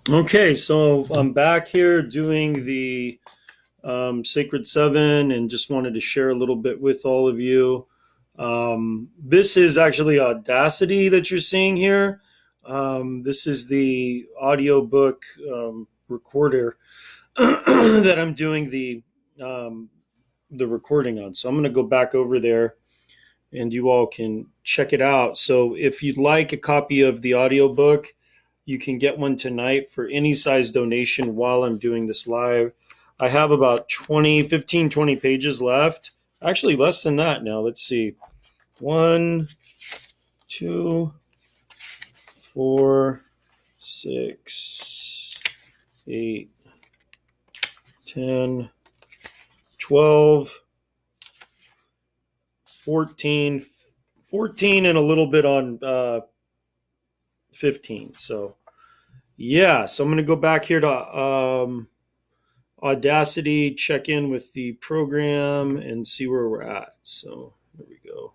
Okay, so I'm back here doing the Sacred Seven and just wanted to share a little bit with all of you. This is actually Audacity that you're seeing here. This is the audiobook recorder that I'm doing um, the recording on. So I'm going to go back over there and you all can check it out. So if you'd like a copy of the audiobook, you can get one tonight for any size donation while I'm doing this live. I have about 20, 15, 20 pages left. Actually, less than that now. Let's see. 1, 2, 4, 6, 8, 10, 12, 14, 14, and a little bit on 15. So, yeah. So I'm going to go back here to Audacity, check in with the program, and see where we're at. So there we go.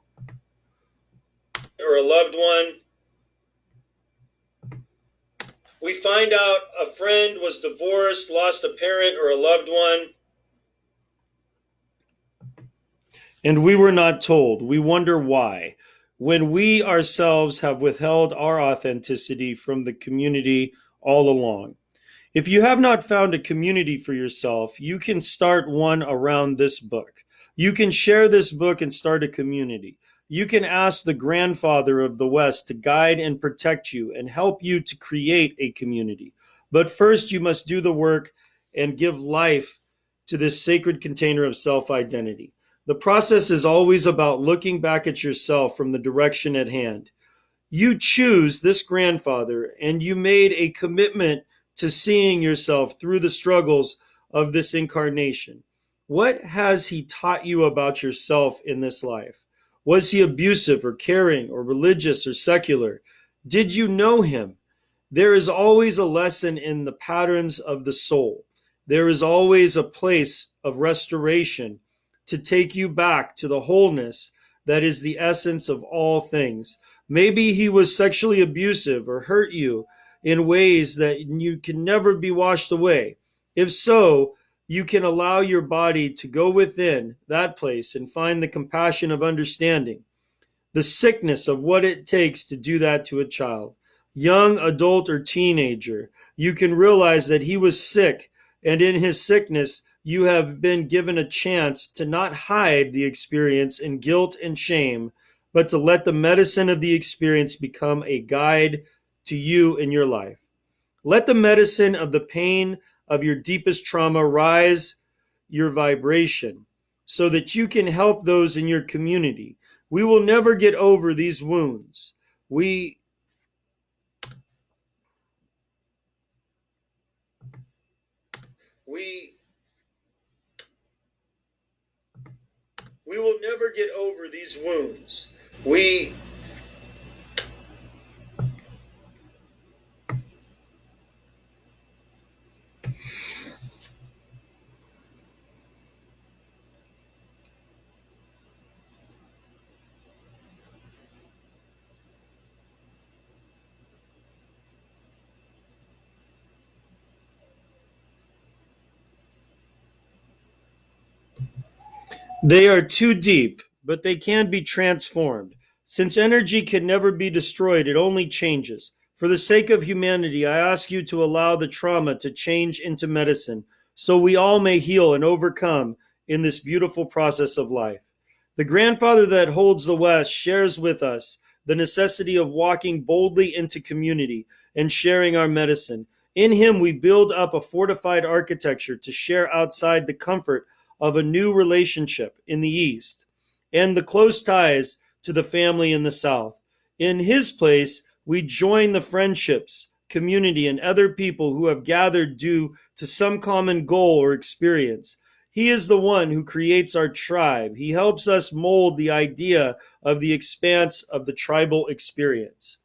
Or a loved one. We find out a friend was divorced, lost a parent or a loved one, and we were not told. We wonder why. When we ourselves have withheld our authenticity from the community all along. If you have not found a community for yourself, you can start one around this book. You can share this book and start a community. You can ask the grandfather of the West to guide and protect you and help you to create a community. But first, you must do the work and give life to this sacred container of self identity. The process is always about looking back at yourself from the direction at hand. You choose this grandfather and you made a commitment to seeing yourself through the struggles of this incarnation. What has he taught you about yourself in this life? Was he abusive or caring or religious or secular? Did you know him? There is always a lesson in the patterns of the soul. There is always a place of restoration to take you back to the wholeness that is the essence of all things. Maybe he was sexually abusive or hurt you in ways that you can never be washed away. If so, you can allow your body to go within that place and find the compassion of understanding, the sickness of what it takes to do that to a child, young, adult, or teenager. You can realize that he was sick, and in his sickness, you have been given a chance to not hide the experience in guilt and shame, but to let the medicine of the experience become a guide to you in your life. Let the medicine of the pain of your deepest trauma rise your vibration so that you can help those in your community. We will never get over these wounds. We we we will never get over these wounds. We They are too deep, but they can be transformed. Since energy can never be destroyed, it only changes. For the sake of humanity, I ask you to allow the trauma to change into medicine so we all may heal and overcome in this beautiful process of life. The grandfather that holds the West shares with us the necessity of walking boldly into community and sharing our medicine. In him, we build up a fortified architecture to share outside the comfort of a new relationship in the East and the close ties to the family in the South. In his place, we join the friendships, community, and other people who have gathered due to some common goal or experience. He is the one who creates our tribe. He helps us mold the idea of the expanse of the tribal experience.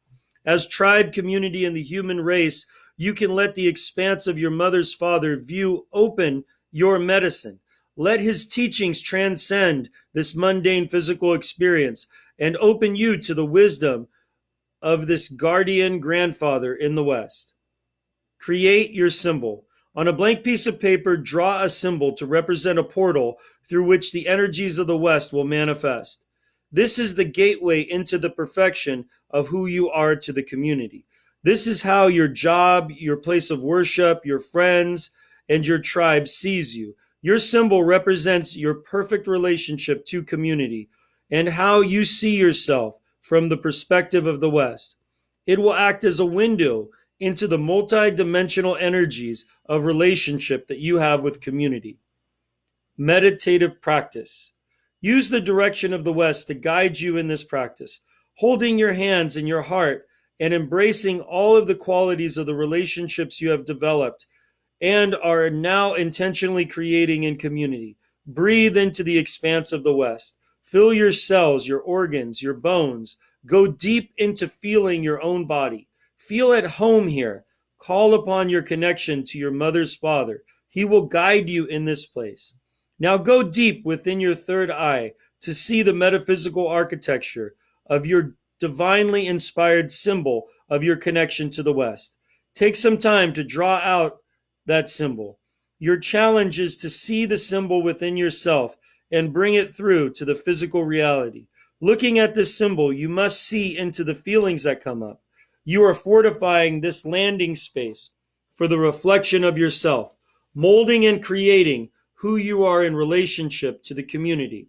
As tribe, community, and the human race, you can let the expanse of your mother's father view open your medicine. Let his teachings transcend this mundane physical experience and open you to the wisdom of this guardian grandfather in the West. Create your symbol. On a blank piece of paper, draw a symbol to represent a portal through which the energies of the West will manifest. This is the gateway into the perfection of who you are to the community. This is how your job, your place of worship, your friends, and your tribe sees you. Your symbol represents your perfect relationship to community and how you see yourself from the perspective of the West. It will act as a window into the multi-dimensional energies of relationship that you have with community. Meditative practice. Use the direction of the West to guide you in this practice, holding your hands in your heart and embracing all of the qualities of the relationships you have developed and are now intentionally creating in community. Breathe into the expanse of the West. Fill your cells, your organs, your bones. Go deep into feeling your own body. Feel at home here. Call upon your connection to your mother's father. He will guide you in this place. Now go deep within your third eye to see the metaphysical architecture of your divinely inspired symbol of your connection to the West. Take some time to draw out that symbol. Your challenge is to see the symbol within yourself and bring it through to the physical reality. Looking at this symbol, you must see into the feelings that come up. You are fortifying this landing space for the reflection of yourself, molding and creating who you are in relationship to the community.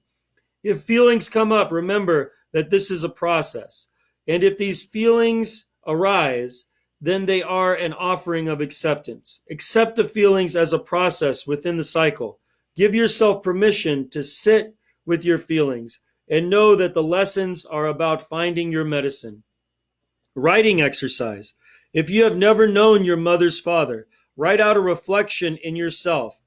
If feelings come up, remember that this is a process. And if these feelings arise, then they are an offering of acceptance. Accept the feelings as a process within the cycle. Give yourself permission to sit with your feelings and know that the lessons are about finding your medicine. Writing exercise. If you have never known your mother's father, write out a reflection in yourself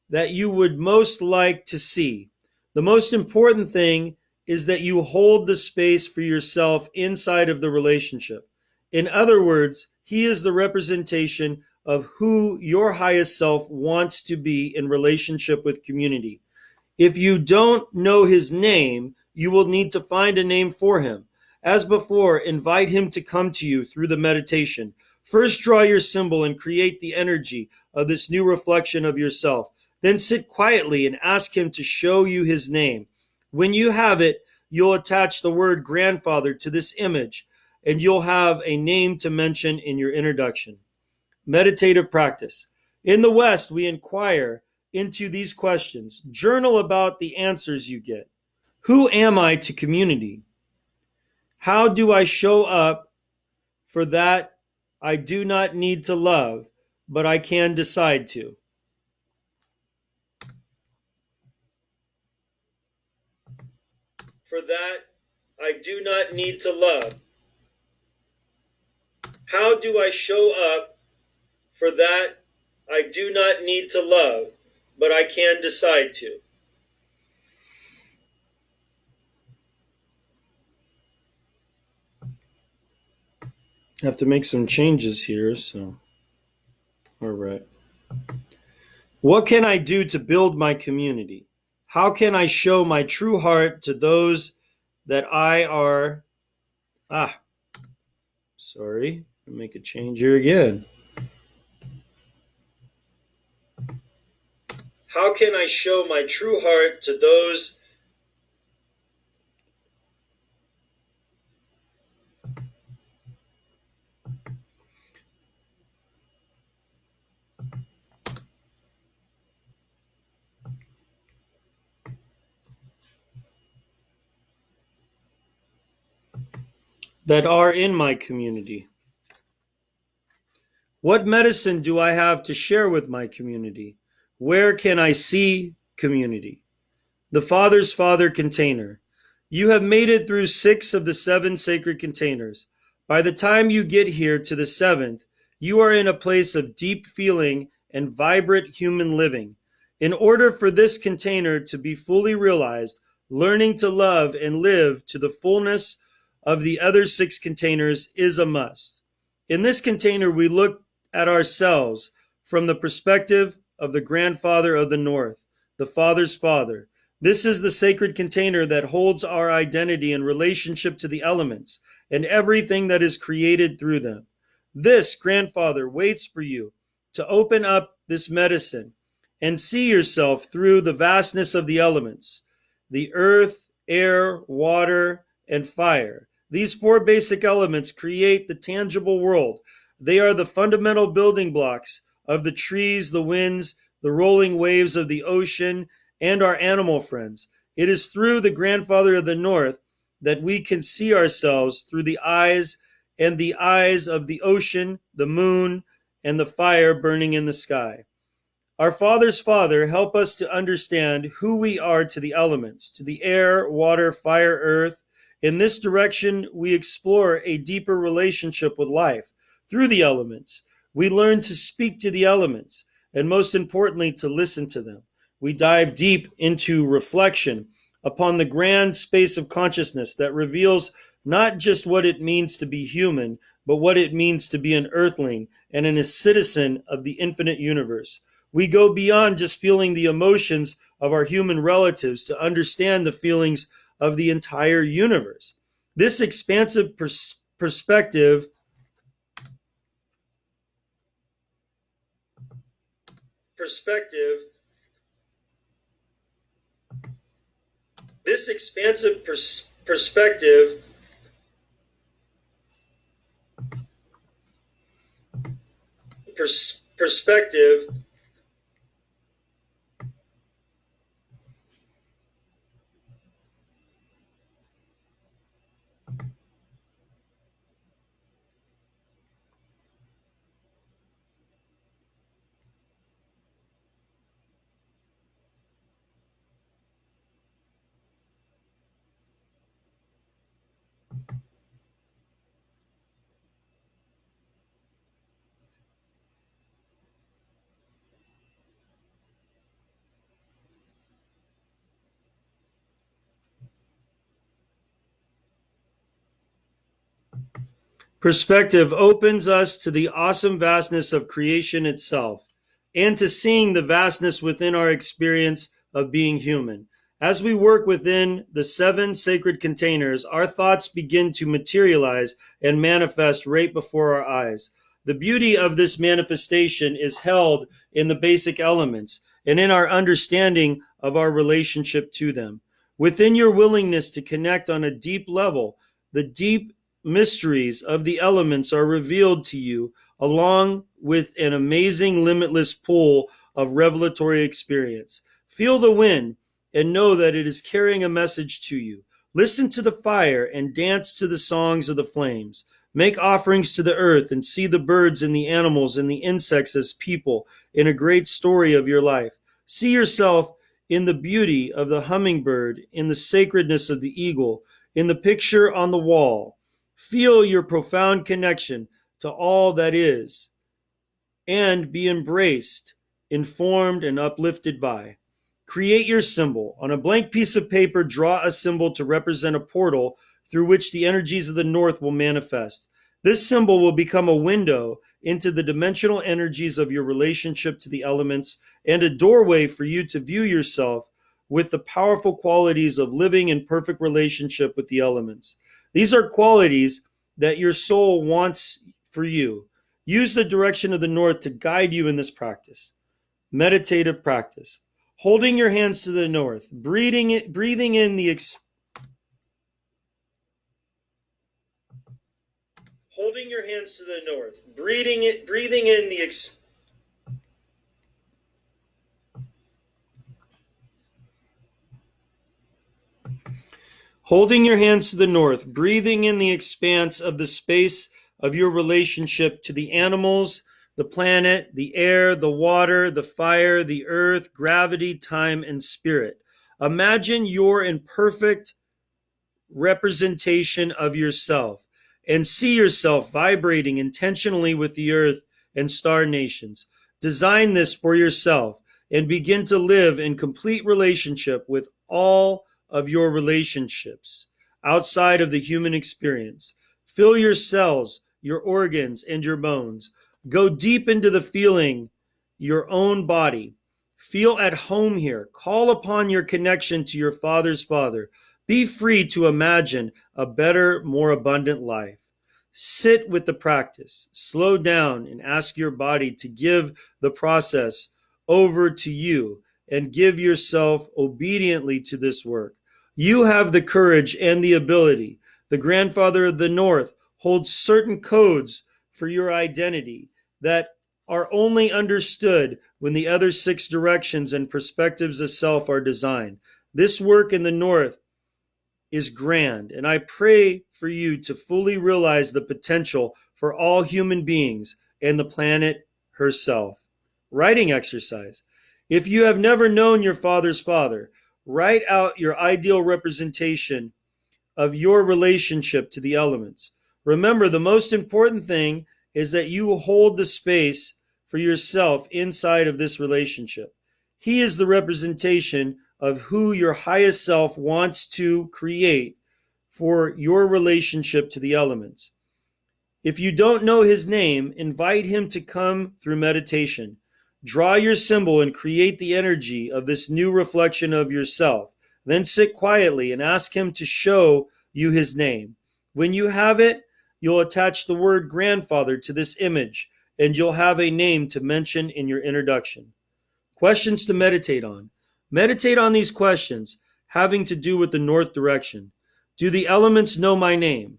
that you would most like to see. The most important thing is that you hold the space for yourself inside of the relationship. In other words, he is the representation of who your highest self wants to be in relationship with community. If you don't know his name, you will need to find a name for him. As before, invite him to come to you through the meditation. First, draw your symbol and create the energy of this new reflection of yourself. Then sit quietly and ask him to show you his name. When you have it, you'll attach the word grandfather to this image, and you'll have a name to mention in your introduction. Meditative practice. In the West, we inquire into these questions. Journal about the answers you get. Who am I to community? How do I show up for that I do not need to love, but I can decide to? For that I do not need to love. How do I show up for that I do not need to love, but I can decide to? I have to make some changes here, so. All right. What can I do to build my community? How can I show my true heart to those that I are? Sorry. I'll make a change here again. How can I show my true heart to those that are in my community? What medicine do I have to share with my community? Where can I see community? The Father's Father container. You have made it through 6 of the 7 sacred containers. By the time you get here to the 7th, you are in a place of deep feeling and vibrant human living. In order for this container to be fully realized, learning to love and live to the fullness of the other 6 containers is a must. In this container, we look at ourselves from the perspective of the grandfather of the North, the Father's Father. This is the sacred container that holds our identity in relationship to the elements and everything that is created through them. This grandfather waits for you to open up this medicine and see yourself through the vastness of the elements, the earth, air, water, and fire. These four basic elements create the tangible world. They are the fundamental building blocks of the trees, the winds, the rolling waves of the ocean, and our animal friends. It is through the grandfather of the north that we can see ourselves through the eyes and the eyes of the ocean, the moon, and the fire burning in the sky. Our Father's Father, help us to understand who we are to the elements, to the air, water, fire, earth. In this direction, we explore a deeper relationship with life through the elements. We learn to speak to the elements, and most importantly, to listen to them. We dive deep into reflection upon the grand space of consciousness that reveals not just what it means to be human, but what it means to be an earthling and a citizen of the infinite universe. We go beyond just feeling the emotions of our human relatives to understand the feelings of the entire universe. This expansive perspective perspective this expansive perspective perspective perspective opens us to the awesome vastness of creation itself and to seeing the vastness within our experience of being human. As we work within the seven sacred containers, our thoughts begin to materialize and manifest right before our eyes. The beauty of this manifestation is held in the basic elements and in our understanding of our relationship to them. Within your willingness to connect on a deep level, the deep mysteries of the elements are revealed to you, along with an amazing, limitless pool of revelatory experience. Feel the wind and know that it is carrying a message to you. Listen to the fire and dance to the songs of the flames. Make offerings to the earth and see the birds and the animals and the insects as people in a great story of your life. See yourself in the beauty of the hummingbird, in the sacredness of the eagle, in the picture on the wall. Feel your profound connection to all that is and be embraced, informed, and uplifted by. Create your symbol. On a blank piece of paper, draw a symbol to represent a portal through which the energies of the north will manifest. This symbol will become a window into the dimensional energies of your relationship to the elements and a doorway for you to view yourself with the powerful qualities of living in perfect relationship with the elements. These are qualities that your soul wants for you. Use the direction of the north to guide you in this practice. Meditative practice. Holding your hands to the north, breathing in the holding your hands to the north, breathing in the holding your hands to the north, breathing in the expanse of the space of your relationship to the animals, the planet, the air, the water, the fire, the earth, gravity, time, and spirit. Imagine you're in perfect representation of yourself and see yourself vibrating intentionally with the earth and star nations. Design this for yourself and begin to live in complete relationship with all of your relationships outside of the human experience. Fill your cells, your organs, and your bones. Go deep into the feeling your own body. Feel at home here. Call upon your connection to your Father's Father. Be free to imagine a better, more abundant life. Sit with the practice. Slow down and ask your body to give the process over to you and give yourself obediently to this work. You have the courage and the ability. The grandfather of the North holds certain codes for your identity that are only understood when the other six directions and perspectives of self are designed. This work in the North is grand, and I pray for you to fully realize the potential for all human beings and the planet herself. Writing exercise. If you have never known your father's father, write out your ideal representation of your relationship to the elements. Remember, the most important thing is that you hold the space for yourself inside of this relationship. He is the representation of who your highest self wants to create for your relationship to the elements. If you don't know his name, invite him to come through meditation. Draw your symbol and create the energy of this new reflection of yourself. Then sit quietly and ask him to show you his name. When you have it, you'll attach the word grandfather to this image, and you'll have a name to mention in your introduction. Questions to meditate on. Meditate on these questions having to do with the north direction. Do the elements know my name?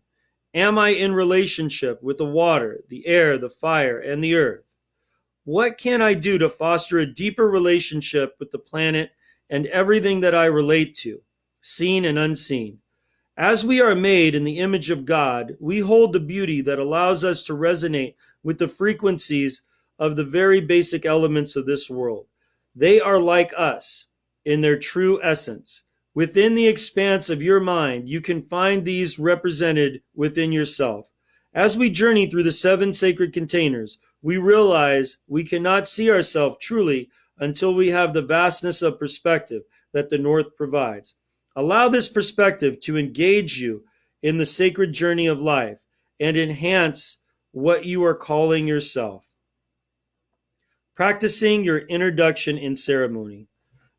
Am I in relationship with the water, the air, the fire, and the earth? What can I do to foster a deeper relationship with the planet and everything that I relate to, seen and unseen? As we are made in the image of God, we hold the beauty that allows us to resonate with the frequencies of the very basic elements of this world. They are like us in their true essence. Within the expanse of your mind, you can find these represented within yourself. As we journey through the seven sacred containers, we realize we cannot see ourselves truly until we have the vastness of perspective that the North provides. Allow this perspective to engage you in the sacred journey of life and enhance what you are calling yourself. Practicing your introduction in ceremony.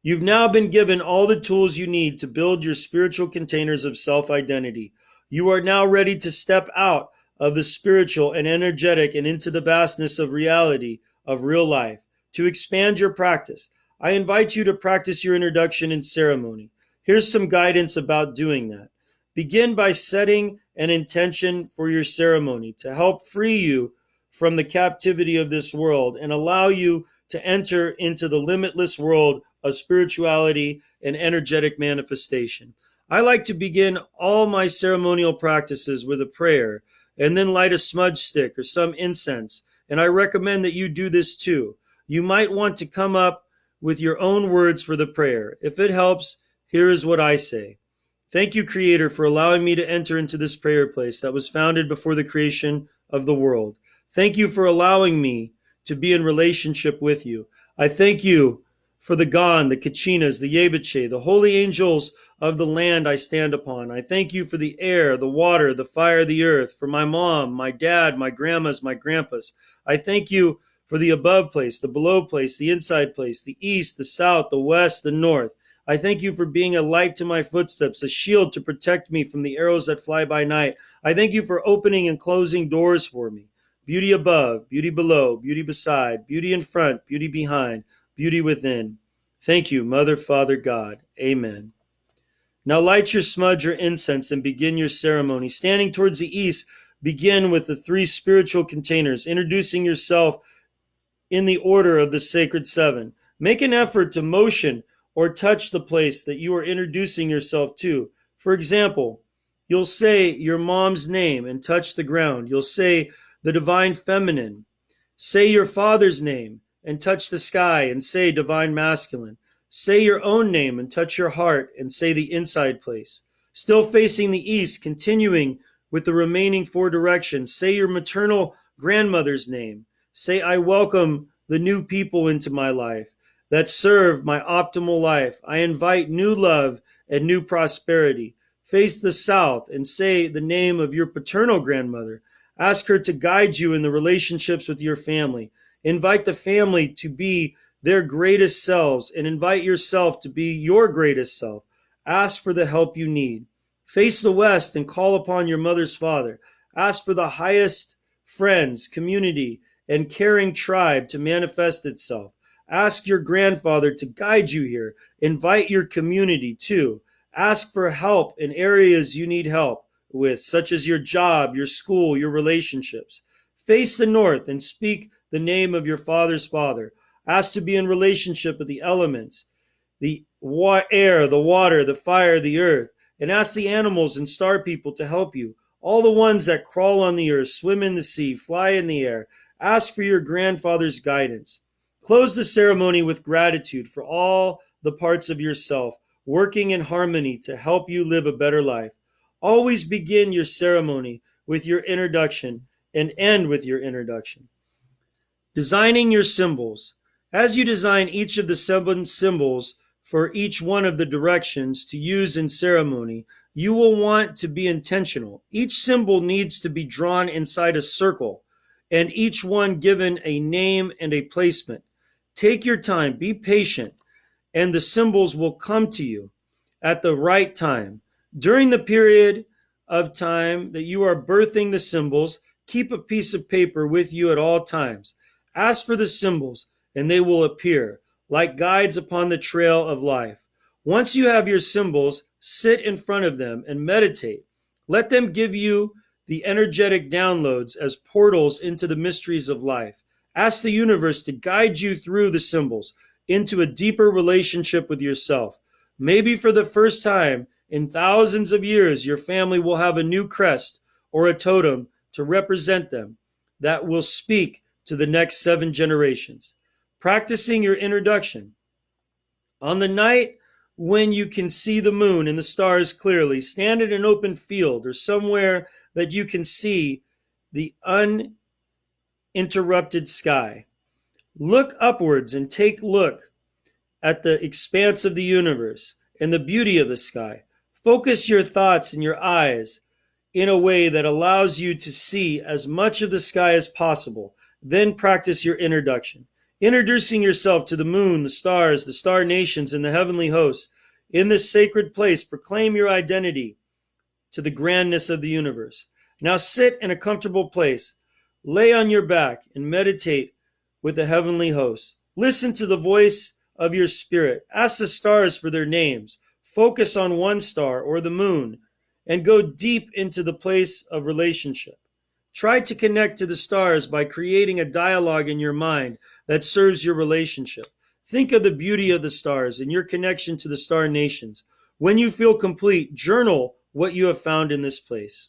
You've now been given all the tools you need to build your spiritual containers of self-identity. You are now ready to step out of the spiritual and energetic and into the vastness of reality of real life. To expand your practice, I invite you to practice your introduction in ceremony. Here's some guidance about doing that. Begin by setting an intention for your ceremony to help free you from the captivity of this world and allow you to enter into the limitless world of spirituality and energetic manifestation. I like to begin all my ceremonial practices with a prayer and then light a smudge stick or some incense, and I recommend that you do this too. You might want to come up with your own words for the prayer. If it helps, here is what I say. Thank you, Creator, for allowing me to enter into this prayer place that was founded before the creation of the world. Thank you for allowing me to be in relationship with you. I thank you for the Gan, the Kachinas, the Yebache, the holy angels of the land I stand upon. I thank you for the air, the water, the fire, the earth, for my mom, my dad, my grandmas, my grandpas. I thank you for the above place, the below place, the inside place, the east, the south, the west, the north. I thank you for being a light to my footsteps, a shield to protect me from the arrows that fly by night. I thank you for opening and closing doors for me. Beauty above, beauty below, beauty beside, beauty in front, beauty behind, beauty within. Thank you, Mother, Father, God. Amen. Now light your smudge or incense and begin your ceremony. Standing towards the east, begin with the three spiritual containers, introducing yourself in the order of the sacred seven. Make an effort to motion or touch the place that you are introducing yourself to. For example, you'll say your mom's name and touch the ground. You'll say the divine feminine. Say your father's name and touch the sky and say divine masculine. Say your own name and touch your heart and say the inside place. Still facing the east, continuing with the remaining four directions, say your maternal grandmother's name. Say, I welcome the new people into my life that serve my optimal life. I invite new love and new prosperity. Face the south and say the name of your paternal grandmother. Ask her to guide you in the relationships with your family. Invite the family to be their greatest selves and invite yourself to be your greatest self. Ask for the help you need. Face the west and call upon your mother's father. Ask for the highest friends, community, and caring tribe to manifest itself. Ask your grandfather to guide you here. Invite your community too. Ask for help in areas you need help with, such as your job, your school, your relationships. Face the north and speak the name of your father's father. Ask to be in relationship with the elements, the air, the water, the fire, the earth, and ask the animals and star people to help you. All the ones that crawl on the earth, swim in the sea, fly in the air. Ask for your grandfather's guidance. Close the ceremony with gratitude for all the parts of yourself working in harmony to help you live a better life. Always begin your ceremony with your introduction and end with your introduction. Designing your symbols. As you design each of the 7 symbols for each one of the directions to use in ceremony, you will want to be intentional. Each symbol needs to be drawn inside a circle, and each one given a name and a placement. Take your time, be patient, and the symbols will come to you at the right time. During the period of time that you are birthing the symbols, keep a piece of paper with you at all times. Ask for the symbols, and they will appear like guides upon the trail of life. Once you have your symbols, sit in front of them and meditate. Let them give you the energetic downloads as portals into the mysteries of life. Ask the universe to guide you through the symbols into a deeper relationship with yourself. Maybe for the first time in thousands of years, your family will have a new crest or a totem to represent them that will speak to the next 7 generations. Practicing your introduction. On the night when you can see the moon and the stars clearly, stand in an open field or somewhere that you can see the uninterrupted sky. Look upwards and take look at the expanse of the universe and the beauty of the sky. Focus your thoughts and your eyes in a way that allows you to see as much of the sky as possible. Then practice your introduction. Introducing yourself to the moon, the stars, the star nations, and the heavenly hosts. In this sacred place, proclaim your identity to the grandness of the universe. Now sit in a comfortable place. Lay on your back and meditate with the heavenly hosts. Listen to the voice of your spirit. Ask the stars for their names. Focus on one star or the moon and go deep into the place of relationship. Try to connect to the stars by creating a dialogue in your mind that serves your relationship. Think of the beauty of the stars and your connection to the star nations. When you feel complete, journal what you have found in this place.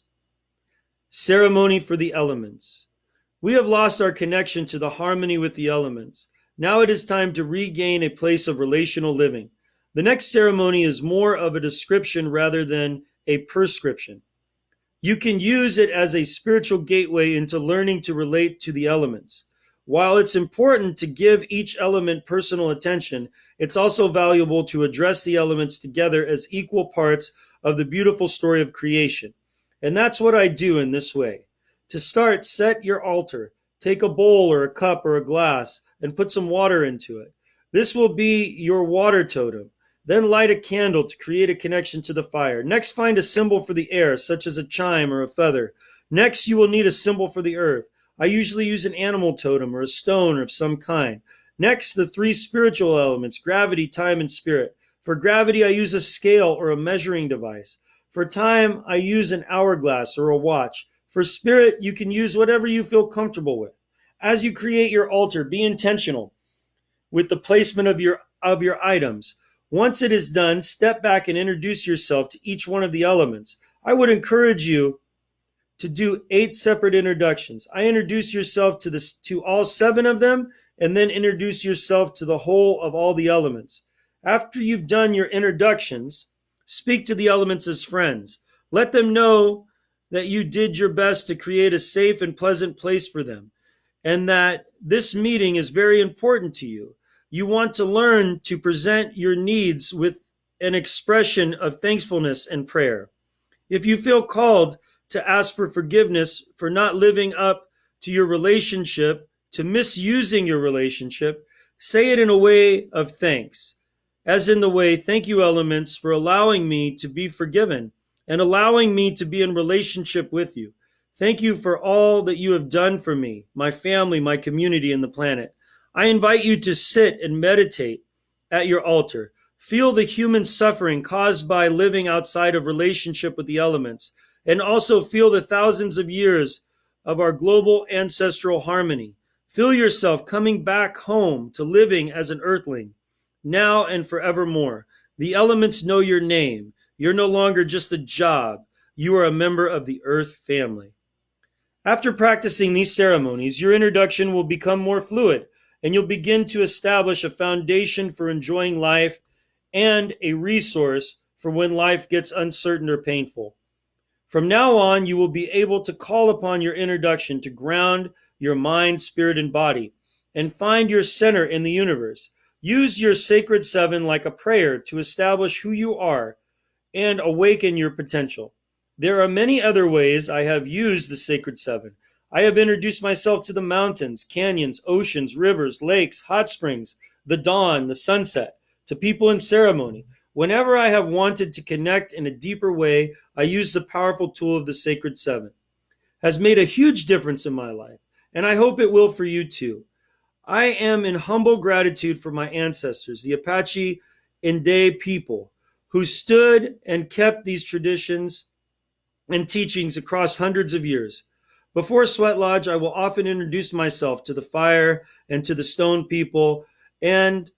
Ceremony for the elements. We have lost our connection to the harmony with the elements. Now it is time to regain a place of relational living. The next ceremony is more of a description rather than a prescription. You can use it as a spiritual gateway into learning to relate to the elements. While it's important to give each element personal attention, it's also valuable to address the elements together as equal parts of the beautiful story of creation. And that's what I do in this way. To start, set your altar. Take a bowl or a cup or a glass and put some water into it. This will be your water totem. Then light a candle to create a connection to the fire. Next, find a symbol for the air, such as a chime or a feather. Next, you will need a symbol for the earth. I usually use an animal totem or a stone of some kind. Next, the 3 spiritual elements, gravity, time, and spirit. For gravity, I use a scale or a measuring device. For time, I use an hourglass or a watch. For spirit, you can use whatever you feel comfortable with. As you create your altar, be intentional with the placement of your items. Once it is done, step back and introduce yourself to each one of the elements. I would encourage you to do 8 separate introductions. I introduce yourself to all 7 of them, and then introduce yourself to the whole of all the elements. After you've done your introductions, speak to the elements as friends. Let them know that you did your best to create a safe and pleasant place for them, and that this meeting is very important to you. You want to learn to present your needs with an expression of thankfulness and prayer. If you feel called to ask for forgiveness for not living up to your relationship, to misusing your relationship, say it in a way of thanks, as in the way, thank you, elements, for allowing me to be forgiven and allowing me to be in relationship with you. Thank you for all that you have done for me, my family, my community, and the planet. I invite you to sit and meditate at your altar. Feel the human suffering caused by living outside of relationship with the elements, and also feel the thousands of years of our global ancestral harmony. Feel yourself coming back home to living as an earthling, now and forevermore. The elements know your name. You're no longer just a job. You are a member of the Earth family. After practicing these ceremonies, your introduction will become more fluid, and you'll begin to establish a foundation for enjoying life and a resource for when life gets uncertain or painful. From now on, you will be able to call upon your introduction to ground your mind, spirit, and body and find your center in the universe. Use your sacred seven like a prayer to establish who you are and awaken your potential. There are many other ways I have used the Sacred Seven. I have introduced myself to the mountains, canyons, oceans, rivers, lakes, hot springs, the dawn, the sunset, to people in ceremony. Whenever I have wanted to connect in a deeper way, I use the powerful tool of the Sacred Seven. It has made a huge difference in my life, and I hope it will for you too. I am in humble gratitude for my ancestors, the Apache Inde people, who stood and kept these traditions and teachings across hundreds of years. Before Sweat Lodge, I will often introduce myself to the fire and to the stone people and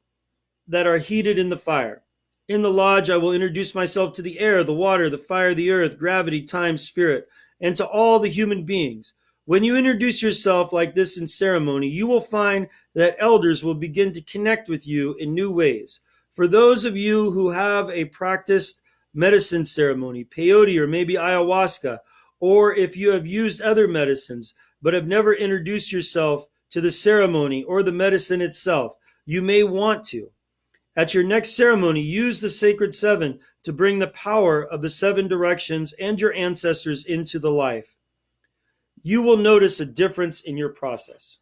that are heated in the fire. In the lodge, I will introduce myself to the air, the water, the fire, the earth, gravity, time, spirit, and to all the human beings. When you introduce yourself like this in ceremony, you will find that elders will begin to connect with you in new ways. For those of you who have a practiced medicine ceremony, peyote or maybe ayahuasca, or if you have used other medicines but have never introduced yourself to the ceremony or the medicine itself, you may want to. At your next ceremony, use the Sacred Seven to bring the power of the seven directions and your ancestors into the life. You will notice a difference in your process.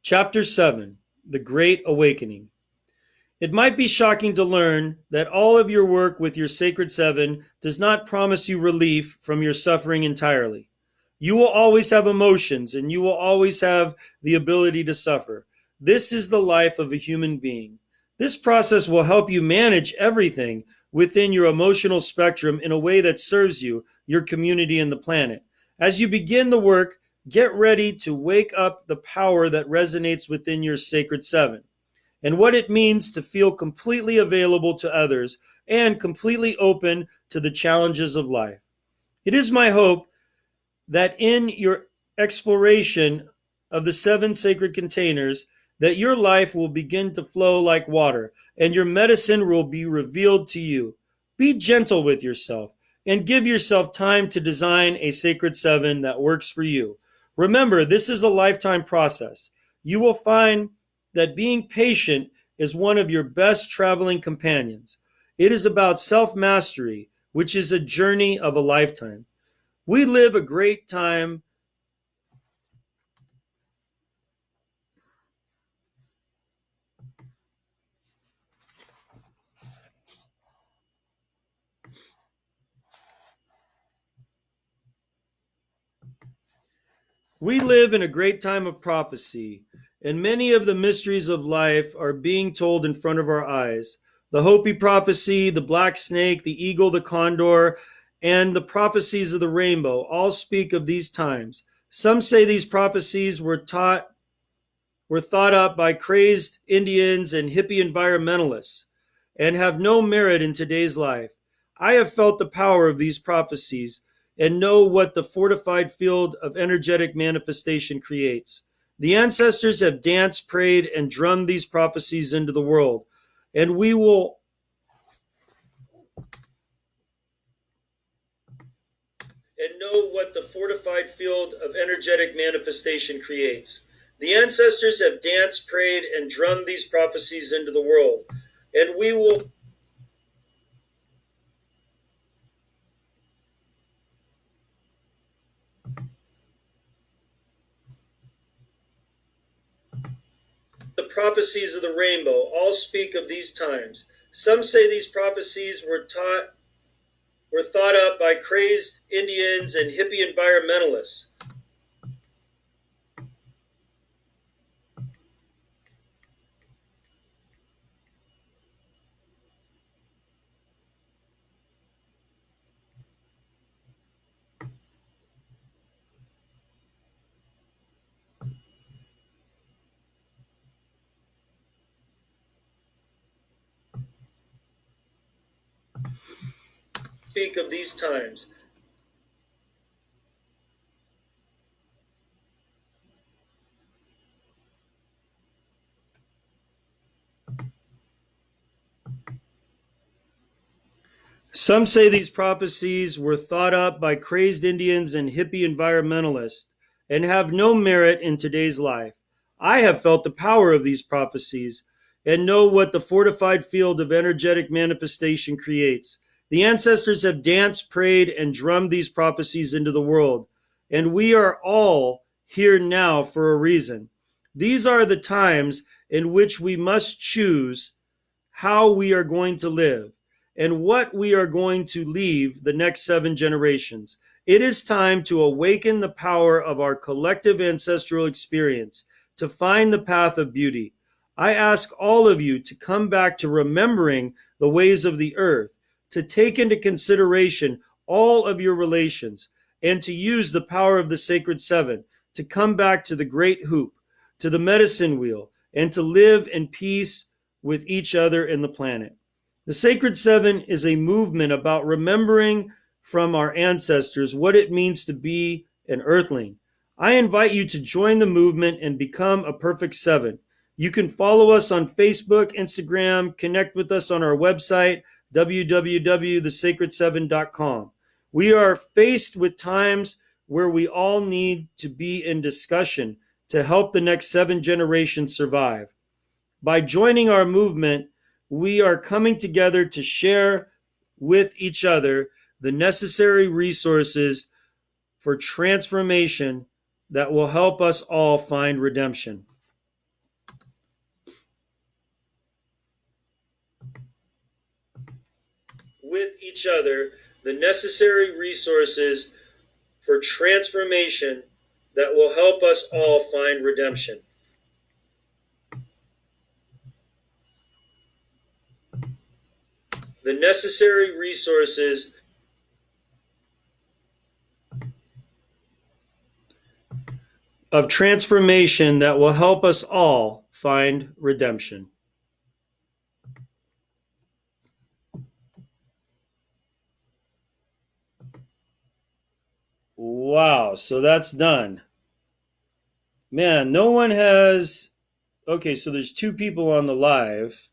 Chapter 7, The Great Awakening. It might be shocking to learn that all of your work with your Sacred Seven does not promise you relief from your suffering entirely. You will always have emotions and you will always have the ability to suffer. This is the life of a human being. This process will help you manage everything within your emotional spectrum in a way that serves you, your community, and the planet. As you begin the work, get ready to wake up the power that resonates within your Sacred Seven and what it means to feel completely available to others and completely open to the challenges of life. It is my hope that in your exploration of the seven sacred containers, that your life will begin to flow like water and your medicine will be revealed to you. Be gentle with yourself and give yourself time to design a sacred seven that works for you. Remember, this is a lifetime process. You will find that being patient is one of your best traveling companions. It is about self mastery, which is a journey of a lifetime. We live a great time. We live in a great time of prophecy, and many of the mysteries of life are being told in front of our eyes. The Hopi prophecy, the black snake, the eagle, the condor, and the prophecies of the rainbow all speak of these times. Some say these prophecies were thought up by crazed Indians and hippie environmentalists and have no merit in today's life. I have felt the power of these prophecies and know what the fortified field of energetic manifestation creates. The ancestors have danced, prayed, and drummed these prophecies into the world, and we will and know what the fortified field of energetic manifestation creates. The ancestors have danced, prayed, and drummed these prophecies into the world, and we will the prophecies of the rainbow all speak of these times. Some say these prophecies were taught were thought up by crazed Indians and hippie environmentalists. Speak of these times. Some say these prophecies were thought up by crazed Indians and hippie environmentalists and have no merit in today's life. I have felt the power of these prophecies and know what the fortified field of energetic manifestation creates. The ancestors have danced, prayed, and drummed these prophecies into the world, and we are all here now for a reason. These are the times in which we must choose how we are going to live and what we are going to leave the next 7 generations. It is time to awaken the power of our collective ancestral experience to find the path of beauty. I ask all of you to come back to remembering the ways of the earth, to take into consideration all of your relations, and to use the power of the sacred 7 to come back to the great hoop, to the medicine wheel, and to live in peace with each other and the planet. The Sacred 7 is a movement about remembering from our ancestors what it means to be an earthling. I invite you to join the movement and become a perfect 7. You can follow us on Facebook, Instagram, connect with us on our website, www.thesacred7.com. We are faced with times where we all need to be in discussion to help the next 7 generations survive. By joining our movement, we are coming together to share with each other the necessary resources for transformation that will help us all find redemption. With each other, the necessary resources for transformation that will help us all find redemption. The necessary resources of transformation that will help us all find redemption. Wow, so that's done. Man, no one has. Okay, so there's 2 people on the live.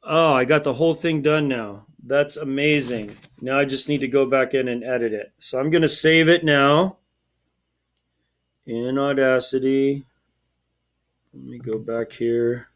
Oh, I got the whole thing done now. That's amazing. Now I just need to go back in and edit it. So I'm going to save it now in Audacity. Let me go back here.